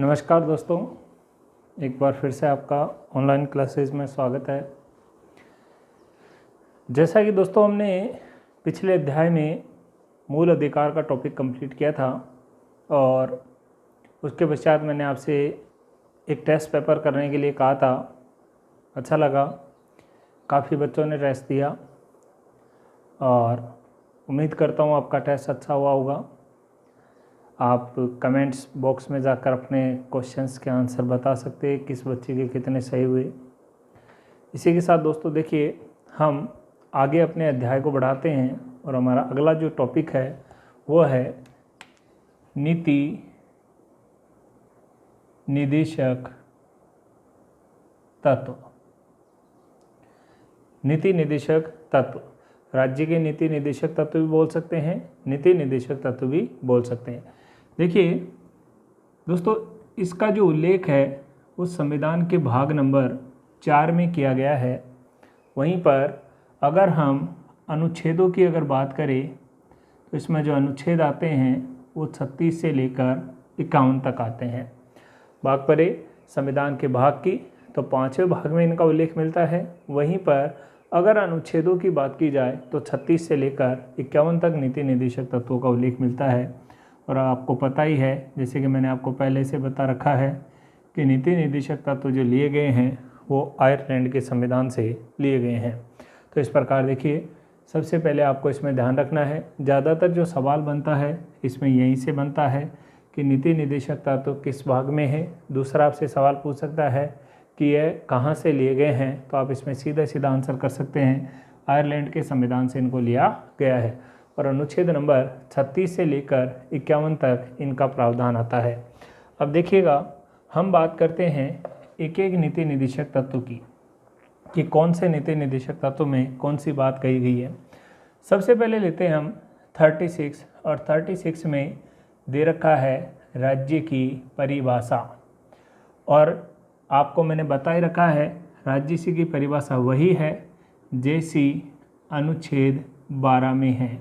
नमस्कार दोस्तों, एक बार फिर से आपका ऑनलाइन क्लासेस में स्वागत है। जैसा कि दोस्तों हमने पिछले अध्याय में मूल अधिकार का टॉपिक कंप्लीट किया था और उसके पश्चात मैंने आपसे एक टेस्ट पेपर करने के लिए कहा था। अच्छा लगा, काफ़ी बच्चों ने टेस्ट दिया और उम्मीद करता हूँ आपका टेस्ट अच्छा हुआ होगा। आप कमेंट्स बॉक्स में जाकर अपने क्वेश्चंस के आंसर बता सकते हैं, किस बच्चे के कितने सही हुए। इसी के साथ दोस्तों देखिए, हम आगे अपने अध्याय को बढ़ाते हैं और हमारा अगला जो टॉपिक है वो है नीति निदेशक तत्व। नीति निदेशक तत्व, राज्य के नीति निदेशक तत्व भी बोल सकते हैं, नीति निदेशक तत्व भी बोल सकते हैं। देखिए दोस्तों, इसका जो उल्लेख है वो संविधान के भाग नंबर 4 में किया गया है। वहीं पर अगर हम अनुच्छेदों की अगर बात करें तो इसमें जो अनुच्छेद आते हैं वो 36 से लेकर 51 तक आते हैं। बात करें संविधान के भाग की तो 5वें भाग में इनका उल्लेख मिलता है। वहीं पर अगर अनुच्छेदों की बात की जाए तो 36 से लेकर 51 तक नीति निदेशक तत्वों का उल्लेख मिलता है। और आपको पता ही है, जैसे कि मैंने आपको पहले से बता रखा है कि नीति निदेशक तत्व जो लिए गए हैं वो आयरलैंड के संविधान से लिए गए हैं। तो इस प्रकार देखिए, सबसे पहले आपको इसमें ध्यान रखना है, ज़्यादातर जो सवाल बनता है इसमें यहीं से बनता है कि नीति निदेशक तत्व किस भाग में है। दूसरा आपसे सवाल पूछ सकता है कि यह कहाँ से लिए गए हैं, तो आप इसमें सीधा सीधा आंसर कर सकते हैं, आयरलैंड के संविधान से इनको लिया गया है। और अनुच्छेद नंबर 36 से लेकर 51 तक इनका प्रावधान आता है। अब देखिएगा, हम बात करते हैं एक एक नीति निदेशक तत्व की कि कौन से नीति निदेशक तत्व में कौन सी बात कही गई है। सबसे पहले लेते हैं हम 36, और 36 में दे रखा है राज्य की परिभाषा। और आपको मैंने बता ही रखा है, राज्य की परिभाषा वही है जैसी अनुच्छेद 12 में है।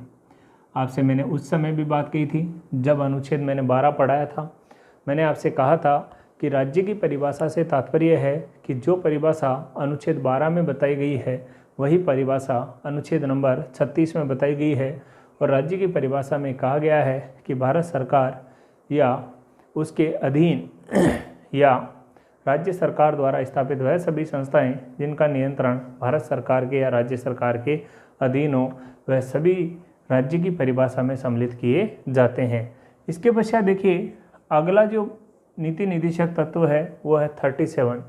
आपसे मैंने उस समय भी बात की थी जब अनुच्छेद मैंने 12 पढ़ाया था। मैंने आपसे कहा था कि राज्य की परिभाषा से तात्पर्य है कि जो परिभाषा अनुच्छेद 12 में बताई गई है वही परिभाषा अनुच्छेद नंबर 36 में बताई गई है। और राज्य की परिभाषा में कहा गया है कि भारत सरकार या उसके अधीन या राज्य सरकार द्वारा स्थापित वह सभी संस्थाएं जिनका नियंत्रण भारत सरकार के या राज्य सरकार के अधीन हो, वह सभी राज्य की परिभाषा में सम्मिलित किए जाते हैं। इसके पश्चात देखिए, अगला जो नीति निदेशक तत्व है वो है 37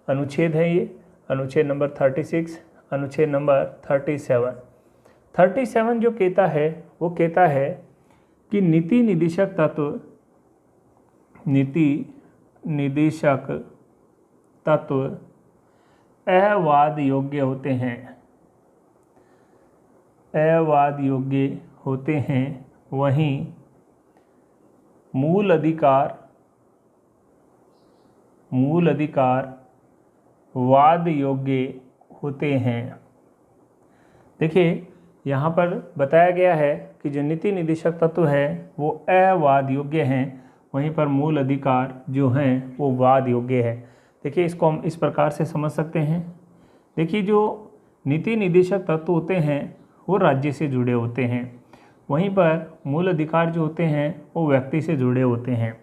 अनुच्छेद है। ये अनुच्छेद नंबर 36, अनुच्छेद नंबर 37 जो कहता है वो कहता है कि नीति निदेशक तत्व अवाद योग्य होते हैं, अवाद योग्य होते हैं। वहीं मूल अधिकार वाद योग्य होते हैं। देखिए, यहाँ पर बताया गया है कि जो नीति निदेशक तत्व है वो अवाद योग्य हैं, वहीं पर मूल अधिकार जो हैं वो वाद योग्य है। देखिए, इसको हम इस प्रकार से समझ सकते हैं। देखिए, जो नीति निदेशक तत्व होते हैं वो राज्य से जुड़े होते हैं, वहीं पर मूल अधिकार जो होते हैं वो व्यक्ति से जुड़े होते हैं।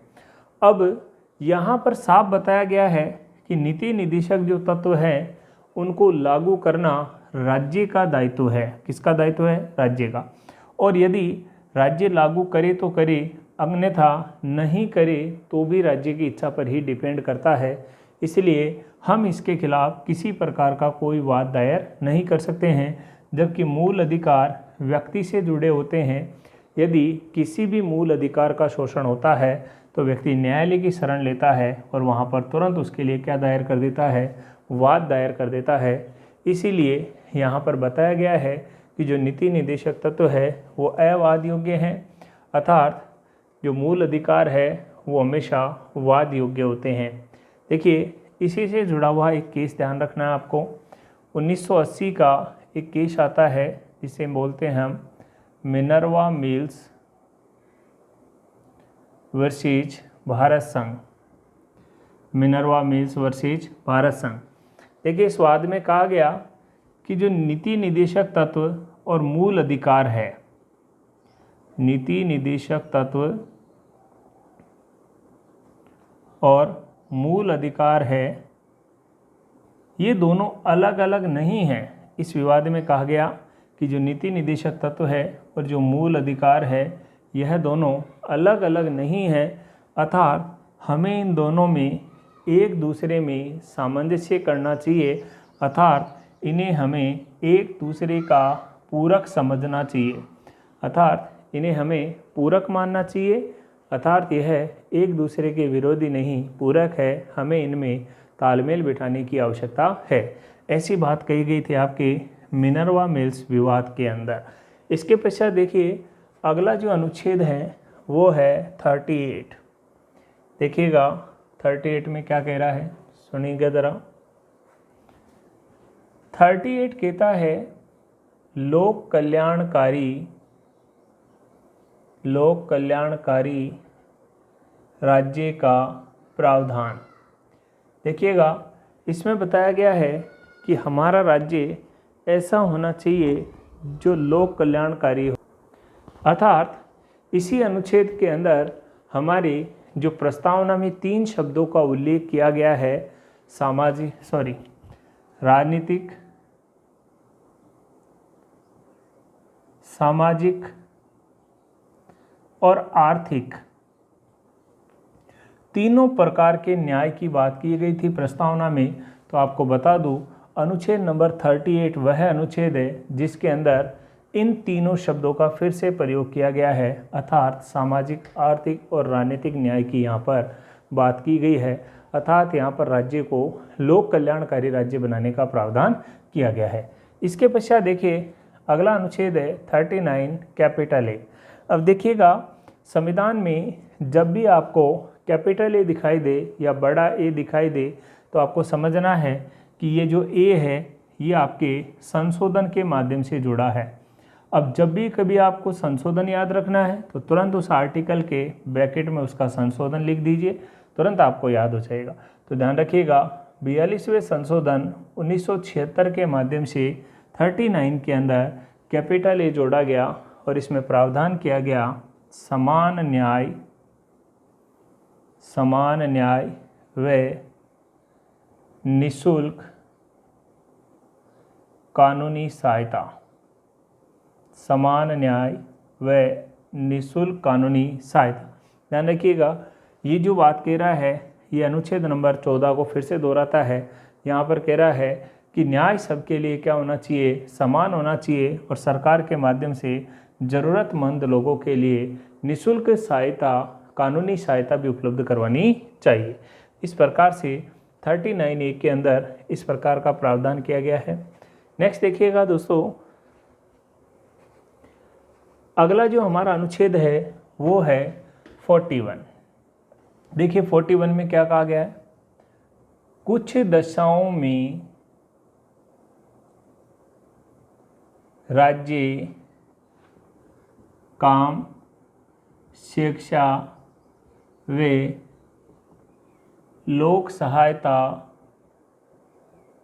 अब यहाँ पर साफ बताया गया है कि नीति निदेशक जो तत्व है उनको लागू करना राज्य का दायित्व है। किसका दायित्व है? राज्य का। और यदि राज्य लागू करे तो करे, अन्यथा नहीं करे तो भी राज्य की इच्छा पर ही डिपेंड करता है। इसलिए हम इसके खिलाफ किसी प्रकार का कोई वाद दायर नहीं कर सकते हैं। जबकि मूल अधिकार व्यक्ति से जुड़े होते हैं। यदि किसी भी मूल अधिकार का शोषण होता है तो व्यक्ति न्यायालय की शरण लेता है और वहाँ पर तुरंत उसके लिए क्या दायर कर देता है? वाद दायर कर देता है। इसीलिए यहाँ पर बताया गया है कि जो नीति निदेशक तत्व है वो अवाद योग्य हैं, अर्थात जो मूल अधिकार है वो हमेशा वाद योग्य होते हैं। देखिए, इसी से जुड़ा हुआ एक केस ध्यान रखना है आपको। 1980 का एक केस आता है जिसे बोलते हैं हम मिनर्वा मिल्स वर्सेज भारत संघ। मिनर्वा मिल्स वर्सेज भारत संघ। देखिए इस वाद में कहा गया कि जो नीति निदेशक तत्व और मूल अधिकार है, नीति निदेशक तत्व और मूल अधिकार है, ये दोनों अलग अलग नहीं हैं। इस विवाद में कहा गया कि जो नीति निदेशक तत्व है और जो मूल अधिकार है, यह दोनों अलग अलग नहीं हैं, अर्थात हमें इन दोनों में एक दूसरे में सामंजस्य करना चाहिए, अर्थात इन्हें हमें एक दूसरे का पूरक समझना चाहिए, अर्थात इन्हें हमें पूरक मानना चाहिए, अर्थात यह एक दूसरे के विरोधी नहीं पूरक है, हमें इनमें तालमेल बिठाने की आवश्यकता है। ऐसी बात कही गई थी आपके मिनर्वा मिल्स विवाद के अंदर। इसके पश्चात देखिए अगला जो अनुच्छेद है वो है 38। देखिएगा 38 में क्या कह रहा है, सुनिएगा ज़रा। 38 कहता है लोक कल्याणकारी राज्य का प्रावधान। देखिएगा इसमें बताया गया है कि हमारा राज्य ऐसा होना चाहिए जो लोक कल्याणकारी हो, अर्थात इसी अनुच्छेद के अंदर हमारी जो प्रस्तावना में 3 शब्दों का उल्लेख किया गया है, राजनीतिक, सामाजिक और आर्थिक, तीनों प्रकार के न्याय की बात की गई थी प्रस्तावना में। तो आपको बता दूं अनुच्छेद नंबर 38 वह अनुच्छेद है जिसके अंदर इन तीनों शब्दों का फिर से प्रयोग किया गया है, अर्थात सामाजिक, आर्थिक और राजनीतिक न्याय की यहाँ पर बात की गई है, अर्थात यहाँ पर राज्य को लोक कल्याणकारी राज्य बनाने का प्रावधान किया गया है। इसके पश्चात देखिए अगला अनुच्छेद है 39 कैपिटल ए। अब देखिएगा संविधान में जब भी आपको कैपिटल ए दिखाई दे या बड़ा ए दिखाई दे तो आपको समझना है कि ये जो ए है ये आपके संशोधन के माध्यम से जुड़ा है। अब जब भी कभी आपको संशोधन याद रखना है तो तुरंत उस आर्टिकल के ब्रैकेट में उसका संशोधन लिख दीजिए, तुरंत आपको याद हो जाएगा। तो ध्यान रखिएगा 42वें संशोधन 1976 के माध्यम से 39 के अंदर कैपिटल ए जोड़ा गया और इसमें प्रावधान किया गया समान न्याय व निःशुल्क कानूनी सहायता, समान न्याय व निःशुल्क कानूनी सहायता। ध्यान रखिएगा ये जो बात कह रहा है ये अनुच्छेद नंबर 14 को फिर से दोहराता है। यहाँ पर कह रहा है कि न्याय सबके लिए क्या होना चाहिए, समान होना चाहिए और सरकार के माध्यम से ज़रूरतमंद लोगों के लिए निःशुल्क सहायता, कानूनी सहायता भी उपलब्ध करवानी चाहिए। इस प्रकार से 39A के अंदर इस प्रकार का प्रावधान किया गया है। नेक्स्ट देखिएगा दोस्तों अगला जो हमारा अनुच्छेद है वो है 41। देखिए 41 में क्या कहा गया है, कुछ दशाओं में राज्य काम, शिक्षा व लोक सहायता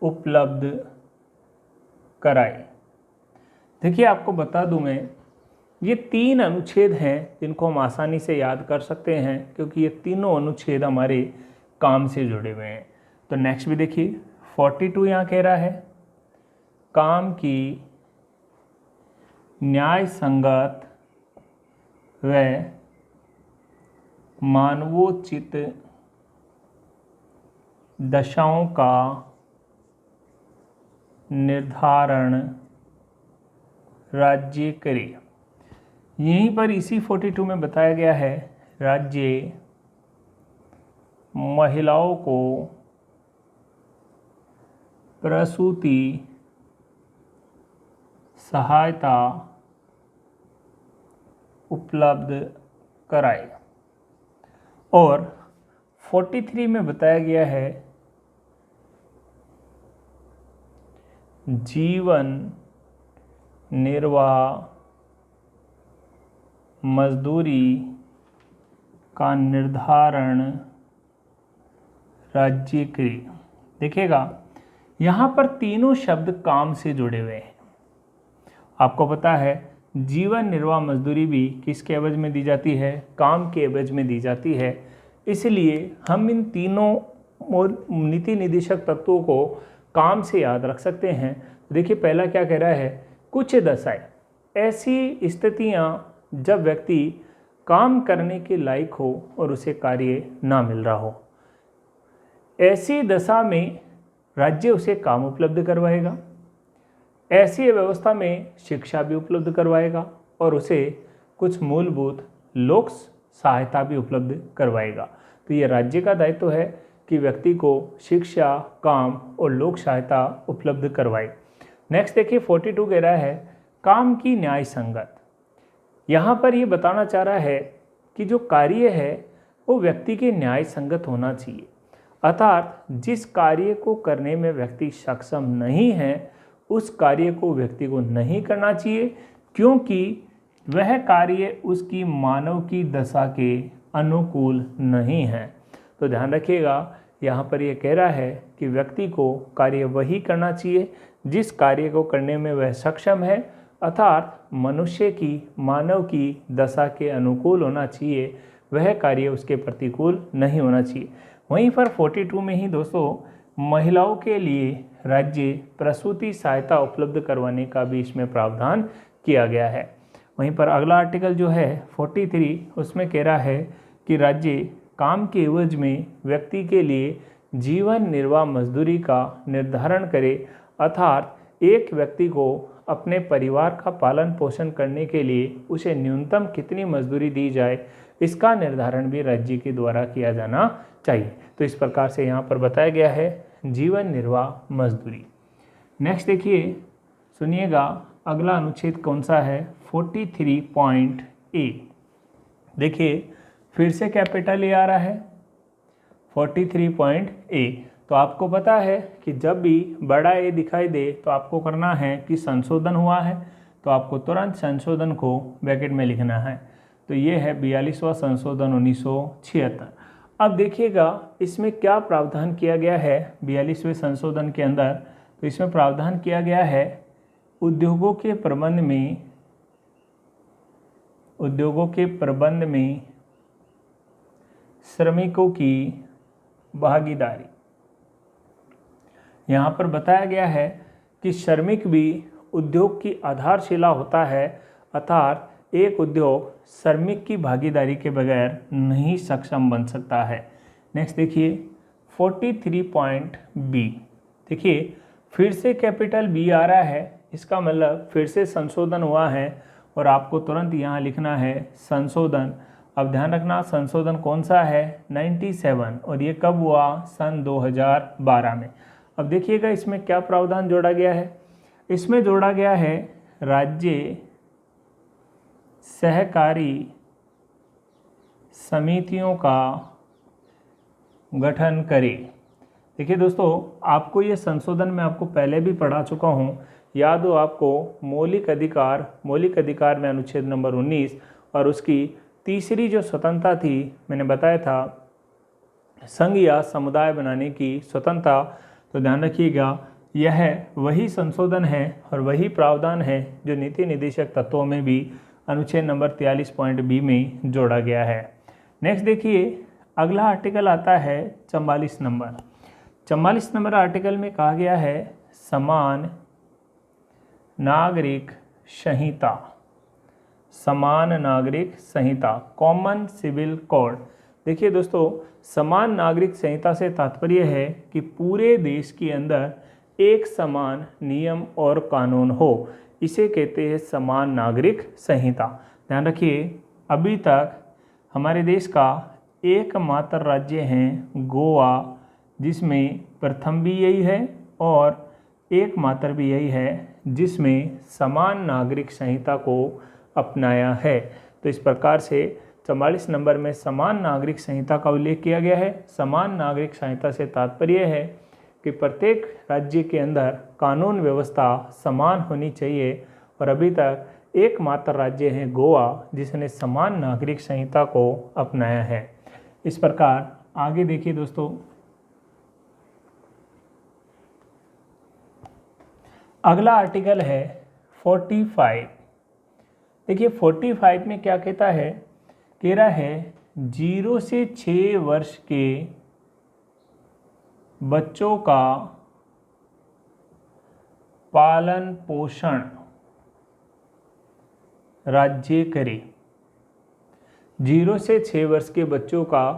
उपलब्ध कराए। देखिए आपको बता दूं मैं ये 3 अनुच्छेद हैं जिनको हम आसानी से याद कर सकते हैं क्योंकि ये तीनों अनुच्छेद हमारे काम से जुड़े हुए हैं। तो नेक्स्ट भी देखिए 42 यहाँ कह रहा है काम की न्याय संगत व मानवोचित दशाओं का निर्धारण राज्य करे। यहीं पर इसी 42 में बताया गया है राज्य महिलाओं को प्रसूति सहायता उपलब्ध कराए। और 43 में बताया गया है जीवन निर्वाह मजदूरी का निर्धारण राज्य के। देखिएगा यहाँ पर तीनों शब्द काम से जुड़े हुए हैं। आपको पता है जीवन निर्वाह मजदूरी भी किसके एवज में दी जाती है? काम के एवज में दी जाती है। इसलिए हम इन तीनों नीति निदेशक तत्वों को काम से याद रख सकते हैं। देखिए पहला क्या कह रहा है, कुछ दशाएं, ऐसी स्थितियां जब व्यक्ति काम करने के लायक हो और उसे कार्य ना मिल रहा हो, ऐसी दशा में राज्य उसे काम उपलब्ध करवाएगा। ऐसी व्यवस्था में शिक्षा भी उपलब्ध करवाएगा और उसे कुछ मूलभूत लोक सहायता भी उपलब्ध करवाएगा। तो ये राज्य का दायित्व है कि व्यक्ति को शिक्षा, काम और लोक सहायता उपलब्ध करवाए। नेक्स्ट देखिए 42 कह रहा है काम की न्याय संगत। यहाँ पर ये बताना चाह रहा है कि जो कार्य है वो व्यक्ति के न्याय संगत होना चाहिए, अर्थात जिस कार्य को करने में व्यक्ति सक्षम नहीं है उस कार्य को व्यक्ति को नहीं करना चाहिए, क्योंकि वह कार्य उसकी मानव की दशा के अनुकूल नहीं है। तो ध्यान रखिएगा यहाँ पर यह कह रहा है कि व्यक्ति को कार्य वही करना चाहिए जिस कार्य को करने में वह सक्षम है, अर्थात मनुष्य की, मानव की दशा के अनुकूल होना चाहिए, वह कार्य उसके प्रतिकूल नहीं होना चाहिए। वहीं पर 42 में ही दोस्तों महिलाओं के लिए राज्य प्रसूति सहायता उपलब्ध करवाने का भी इसमें प्रावधान किया गया है। वहीं पर अगला आर्टिकल जो है 43, उसमें कह रहा है कि राज्य काम के एवज में व्यक्ति के लिए जीवन निर्वाह मजदूरी का निर्धारण करे, अर्थात एक व्यक्ति को अपने परिवार का पालन पोषण करने के लिए उसे न्यूनतम कितनी मजदूरी दी जाए, इसका निर्धारण भी राज्य के द्वारा किया जाना चाहिए। तो इस प्रकार से यहाँ पर बताया गया है जीवन निर्वाह मजदूरी। नेक्स्ट देखिए, सुनिएगा अगला अनुच्छेद कौन सा है, 43.A। देखिए फिर से कैपिटल ए आ रहा है 43.A। तो आपको पता है कि जब भी बड़ा ए दिखाई दे तो आपको करना है कि संशोधन हुआ है, तो आपको तुरंत संशोधन को ब्रैकेट में लिखना है। तो ये है 42वां संशोधन 1976। अब देखिएगा इसमें क्या प्रावधान किया गया है 42वें संशोधन के अंदर। तो इसमें प्रावधान किया गया है उद्योगों के प्रबंध में श्रमिकों की भागीदारी। यहाँ पर बताया गया है कि श्रमिक भी उद्योग की आधारशिला होता है, अर्थात एक उद्योग श्रमिक की भागीदारी के बगैर नहीं सक्षम बन सकता है। नेक्स्ट देखिए 43.B। देखिए फिर से कैपिटल बी आ रहा है, इसका मतलब फिर से संशोधन हुआ है और आपको तुरंत यहाँ लिखना है संशोधन। अब ध्यान रखना संशोधन कौन सा है, 97, और ये कब हुआ, सन 2012 में। अब देखिएगा इसमें क्या प्रावधान जोड़ा गया है। इसमें जोड़ा गया है राज्य सहकारी समितियों का गठन करे। देखिए दोस्तों आपको ये संशोधन मैं आपको पहले भी पढ़ा चुका हूँ, याद हो आपको मौलिक अधिकार में अनुच्छेद नंबर 19 और उसकी तीसरी जो स्वतंत्रता थी, मैंने बताया था संघ या समुदाय बनाने की स्वतंत्रता। तो ध्यान रखिएगा यह वही संशोधन है और वही प्रावधान है जो नीति निदेशक तत्वों में भी अनुच्छेद नंबर 43.B में जोड़ा गया है। नेक्स्ट देखिए अगला आर्टिकल आता है 44 नंबर। 44 नंबर आर्टिकल में कहा गया है समान नागरिक संहिता, कॉमन सिविल कोड। देखिए दोस्तों समान नागरिक संहिता से तात्पर्य है कि पूरे देश के अंदर एक समान नियम और कानून हो, इसे कहते हैं समान नागरिक संहिता। ध्यान रखिए अभी तक हमारे देश का एकमात्र राज्य है गोवा, जिसमें प्रथम भी यही है और एकमात्र भी यही है जिसमें समान नागरिक संहिता को अपनाया है। तो इस प्रकार से 44 नंबर में समान नागरिक संहिता का उल्लेख किया गया है। समान नागरिक संहिता से तात्पर्य है कि प्रत्येक राज्य के अंदर कानून व्यवस्था समान होनी चाहिए और अभी तक एकमात्र राज्य है गोवा जिसने समान नागरिक संहिता को अपनाया है। इस प्रकार आगे देखिए दोस्तों अगला आर्टिकल है 45। देखिए 45 में क्या कहता है, कह रहा है 0 से 6 वर्ष के बच्चों का पालन पोषण राज्य करे। 0 से 6 वर्ष के बच्चों का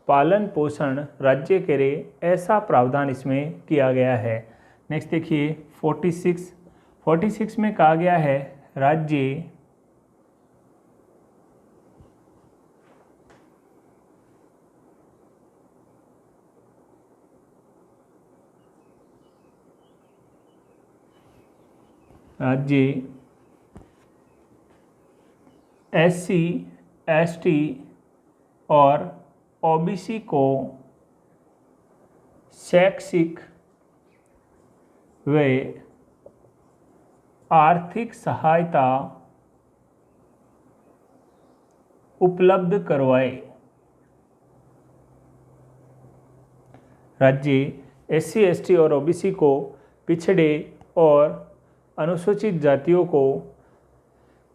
पालन पोषण राज्य करे, ऐसा प्रावधान इसमें किया गया है। नेक्स्ट देखिए 46 में कहा गया है राज्य SC ST और OBC को शैक्षिक व आर्थिक सहायता उपलब्ध करवाए। राज्य SC ST और OBC को पिछड़े और अनुसूचित जातियों को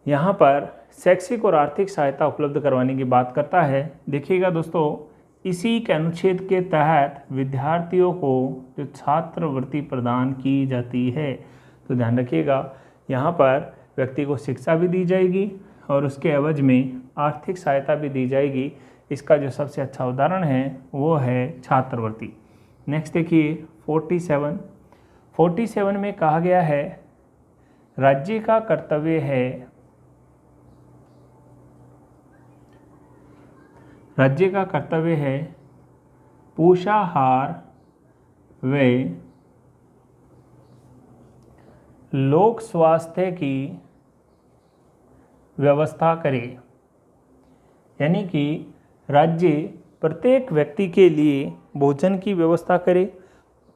यहाँ पर शैक्षिक और आर्थिक सहायता उपलब्ध करवाने की बात करता है। देखिएगा दोस्तों, इसी के अनुच्छेद के तहत विद्यार्थियों को जो छात्रवृत्ति प्रदान की जाती है, तो ध्यान रखिएगा यहाँ पर व्यक्ति को शिक्षा भी दी जाएगी और उसके एवज में आर्थिक सहायता भी दी जाएगी। इसका जो सबसे अच्छा उदाहरण है वो है छात्रवृत्ति। नेक्स्ट देखिए 47 में कहा गया है राज्य का कर्तव्य है पोषाहार व लोक स्वास्थ्य की व्यवस्था करे। यानी कि राज्य प्रत्येक व्यक्ति के लिए भोजन की व्यवस्था करे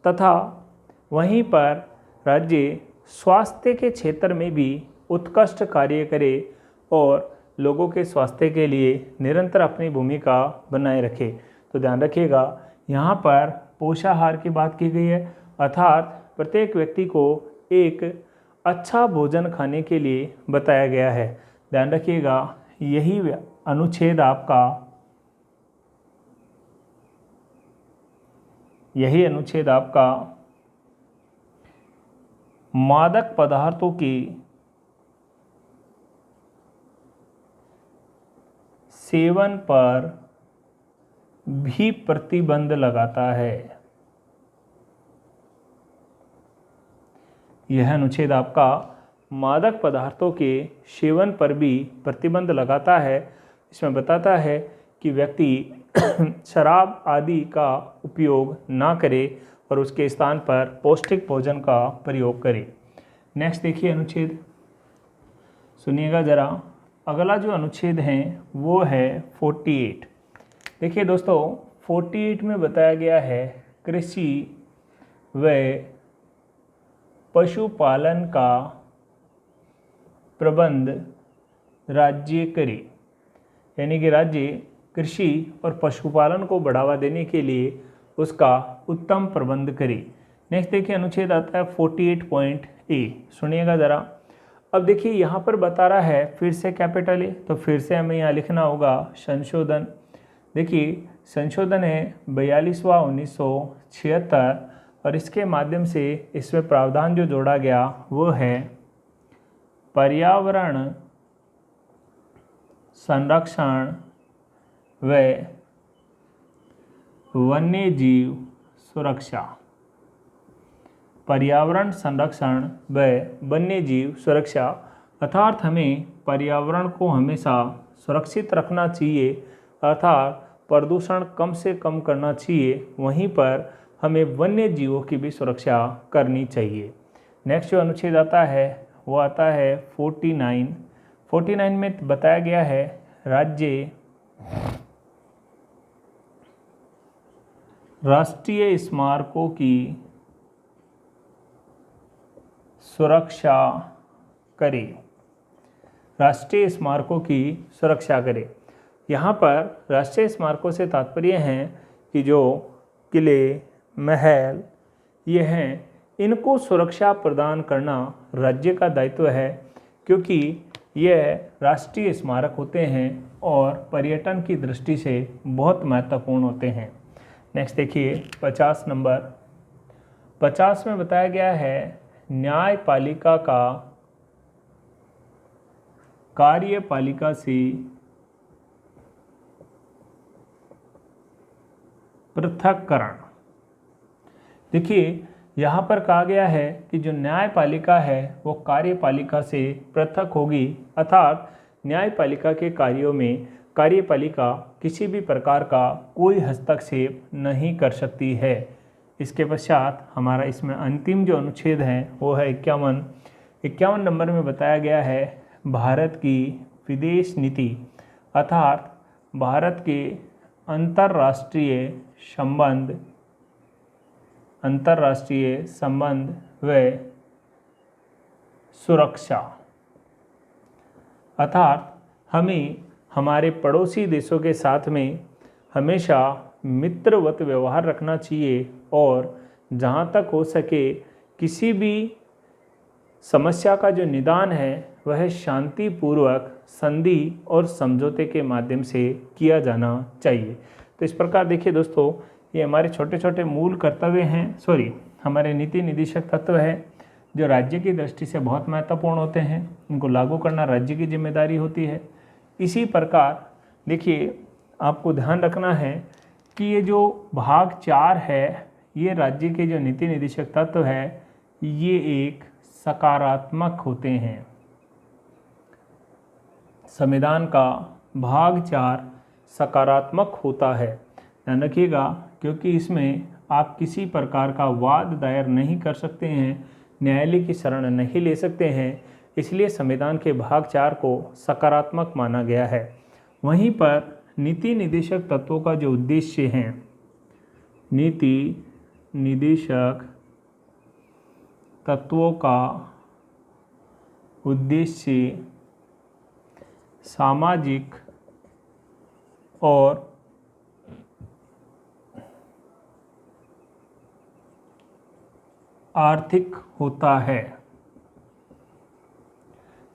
तथा वहीं पर राज्य स्वास्थ्य के क्षेत्र में भी उत्कृष्ट कार्य करे और लोगों के स्वास्थ्य के लिए निरंतर अपनी भूमिका बनाए रखे। तो ध्यान रखिएगा यहाँ पर पोषाहार की बात की गई है, अर्थात प्रत्येक व्यक्ति को एक अच्छा भोजन खाने के लिए बताया गया है। ध्यान रखिएगा यही अनुच्छेद आपका मादक पदार्थों की सेवन पर भी प्रतिबंध लगाता है। यह अनुच्छेद आपका मादक पदार्थों के सेवन पर भी प्रतिबंध लगाता है। इसमें बताता है कि व्यक्ति शराब आदि का उपयोग ना करे और उसके स्थान पर पौष्टिक भोजन का प्रयोग करे। नेक्स्ट देखिए अनुच्छेद, सुनिएगा ज़रा, अगला जो अनुच्छेद है वो है 48। देखिए दोस्तों 48 में बताया गया है कृषि व पशुपालन का प्रबंध राज्य करे। यानी कि राज्य कृषि और पशुपालन को बढ़ावा देने के लिए उसका उत्तम प्रबंध करे। नेक्स्ट देखिए अनुच्छेद आता है 48.A, सुनिएगा ज़रा। अब देखिए यहाँ पर बता रहा है फिर से कैपिटल ए, तो फिर से हमें यहाँ लिखना होगा संशोधन। देखिए संशोधन है 42वां 1976 और इसके माध्यम से इसमें प्रावधान जो जोड़ा गया वो है पर्यावरण संरक्षण व वन्यजीव सुरक्षा। पर्यावरण संरक्षण व वन्यजीव सुरक्षा, अर्थात हमें पर्यावरण को हमेशा सुरक्षित रखना चाहिए, अर्थात प्रदूषण कम से कम करना चाहिए, वहीं पर हमें वन्य जीवों की भी सुरक्षा करनी चाहिए। नेक्स्ट जो अनुच्छेद आता है वो आता है 49 में बताया गया है राष्ट्रीय स्मारकों की सुरक्षा करे। राष्ट्रीय स्मारकों की सुरक्षा करे। यहाँ पर राष्ट्रीय स्मारकों से तात्पर्य है कि जो किले महल ये हैं, इनको सुरक्षा प्रदान करना राज्य का दायित्व है, क्योंकि यह राष्ट्रीय स्मारक होते हैं और पर्यटन की दृष्टि से बहुत महत्वपूर्ण होते हैं। नेक्स्ट देखिए 50 नंबर। 50 में बताया गया है न्यायपालिका का कार्यपालिका से पृथक्करण। देखिए यहाँ पर कहा गया है कि जो न्यायपालिका है वो कार्यपालिका से पृथक होगी, अर्थात न्यायपालिका के कार्यों में कार्यपालिका किसी भी प्रकार का कोई हस्तक्षेप नहीं कर सकती है। इसके पश्चात हमारा इसमें अंतिम जो अनुच्छेद है वो है 51। 51 नंबर में बताया गया है भारत की विदेश नीति, अर्थात भारत के अंतर्राष्ट्रीय संबंध व सुरक्षा, अर्थात हमें हमारे पड़ोसी देशों के साथ में हमेशा मित्रवत व्यवहार रखना चाहिए और जहाँ तक हो सके किसी भी समस्या का जो निदान है वह शांतिपूर्वक संधि और समझौते के माध्यम से किया जाना चाहिए। तो इस प्रकार देखिए दोस्तों, ये हमारे छोटे छोटे मूल कर्तव्य हैं, हमारे नीति निदेशक तत्व है जो राज्य की दृष्टि से बहुत महत्वपूर्ण होते हैं। इनको लागू करना राज्य की जिम्मेदारी होती है। इसी प्रकार देखिए आपको ध्यान रखना है कि ये जो भाग 4 है, ये राज्य के जो नीति निदेशक तत्व है ये एक सकारात्मक होते हैं। संविधान का भाग 4 सकारात्मक होता है, ध्यान रखिएगा, क्योंकि इसमें आप किसी प्रकार का वाद दायर नहीं कर सकते हैं, न्यायालय की शरण नहीं ले सकते हैं, इसलिए संविधान के भाग 4 को सकारात्मक माना गया है। वहीं पर नीति निदेशक तत्वों का जो उद्देश्य है, नीति निदेशक तत्वों का उद्देश्य सामाजिक और आर्थिक होता है।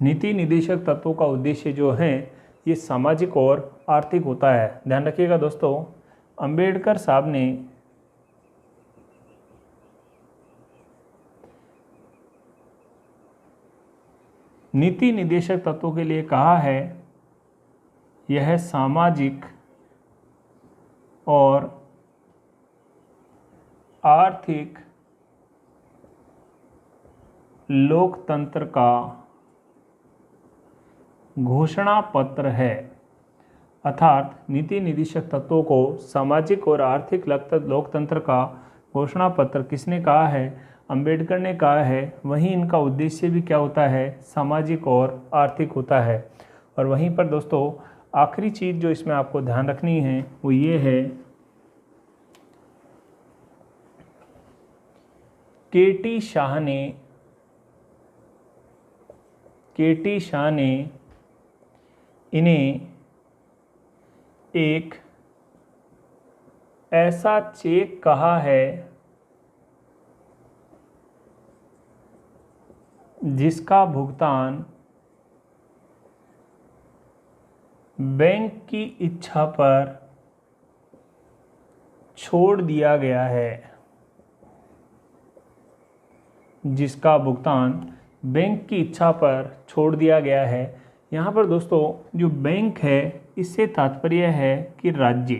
नीति निदेशक तत्वों का उद्देश्य जो है ये सामाजिक और आर्थिक होता है। ध्यान रखिएगा दोस्तों, अंबेडकर साहब ने नीति निदेशक तत्वों के लिए कहा है यह सामाजिक और आर्थिक लोकतंत्र का घोषणा पत्र है, अर्थात नीति निदेशक तत्वों को सामाजिक और आर्थिक लोकतंत्र का घोषणा पत्र किसने कहा है? अंबेडकर ने कहा है। वहीं इनका उद्देश्य भी क्या होता है? सामाजिक और आर्थिक होता है। और वहीं पर दोस्तों आखिरी चीज़ जो इसमें आपको ध्यान रखनी है वो ये है, केटी शाह ने इन्हें एक ऐसा चेक कहा है जिसका भुगतान बैंक की इच्छा पर छोड़ दिया गया है, जिसका भुगतान बैंक की इच्छा पर छोड़ दिया गया है। यहाँ पर दोस्तों जो बैंक है इससे तात्पर्य है कि राज्य,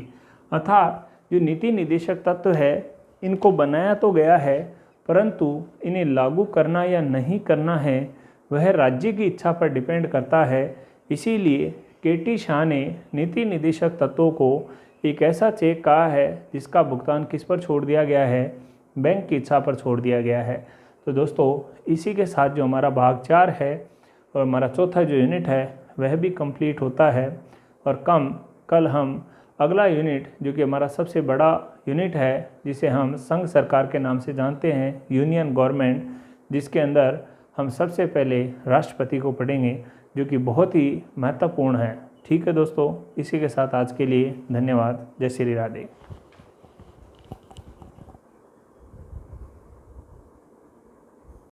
अर्थात जो नीति निदेशक तत्व है इनको बनाया तो गया है परंतु इन्हें लागू करना या नहीं करना है वह राज्य की इच्छा पर डिपेंड करता है। इसीलिए केटी शाह ने नीति निदेशक तत्वों को एक ऐसा चेक कहा है जिसका भुगतान किस पर छोड़ दिया गया है? बैंक की इच्छा पर छोड़ दिया गया है। तो दोस्तों इसी के साथ जो हमारा भाग 4 है और हमारा चौथा जो यूनिट है वह भी कंप्लीट होता है। और कल हम अगला यूनिट जो कि हमारा सबसे बड़ा यूनिट है जिसे हम संघ सरकार के नाम से जानते हैं, यूनियन गवर्नमेंट, जिसके अंदर हम सबसे पहले राष्ट्रपति को पढ़ेंगे जो कि बहुत ही महत्वपूर्ण है। ठीक है दोस्तों, इसी के साथ आज के लिए धन्यवाद। जय श्री राधे।